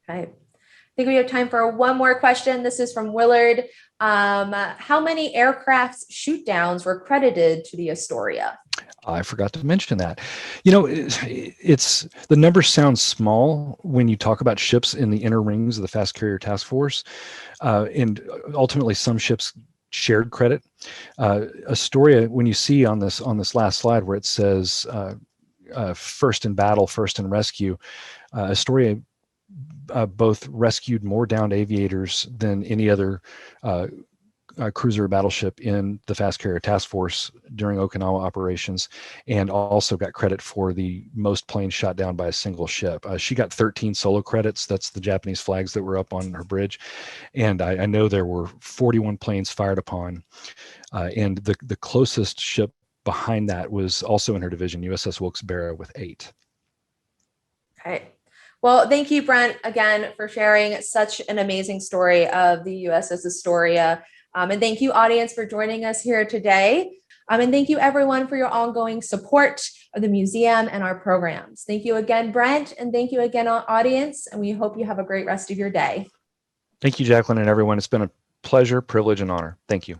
Okay. I think we have time for one more question. This is from Willard. How many aircraft shoot downs were credited to the Astoria? I forgot to mention that. It's the number sounds small when you talk about ships in the inner rings of the Fast Carrier Task Force, and ultimately some ships shared credit. Astoria, when you see on this last slide where it says first in battle, first in rescue, Astoria both rescued more downed aviators than any other cruiser or battleship in the Fast Carrier Task Force during Okinawa operations, and also got credit for the most planes shot down by a single ship. She got 13 solo credits. That's the Japanese flags that were up on her bridge. And I know there were 41 planes fired upon. And the closest ship behind that was also in her division, USS Wilkes-Barre, with 8. Okay. Well, thank you, Brent, again, for sharing such an amazing story of the USS Astoria. And thank you, audience, for joining us here today. And thank you, everyone, for your ongoing support of the museum and our programs. Thank you again, Brent, and thank you again, audience. And we hope you have a great rest of your day. Thank you, Jacqueline, and everyone. It's been a pleasure, privilege, and honor. Thank you.